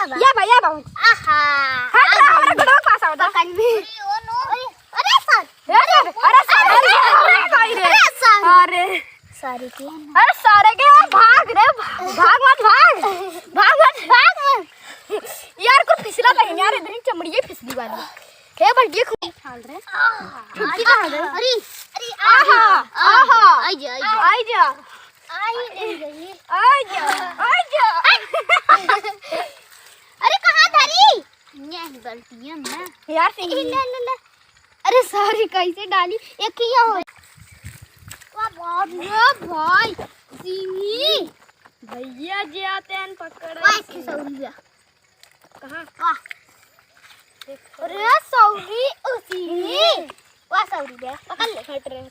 या भैया बाबू आहा हमारे गुड़ों पास आओ तो कल भी अरे सर अरे सॉरी की अरे सारे के भाग रे भाग मत यार कुछ फिसला नहीं यार इतनी चमड़ी है फिसली वाली है बट ये खूब छाल रहे छुट्टी कहां गई अरे अरे आहा आहा आई जा अरे कहां धरी यही गलती है मैं यार ले अरे सॉरी कैसे डाली एक ही हो वाह बाप रे भाई सिंगी भैया जी आते हैं पकड़ वाह की सौरी कहां वाह अरे सौरी उसी वाह सौरी दे पकड़ ले हट रहे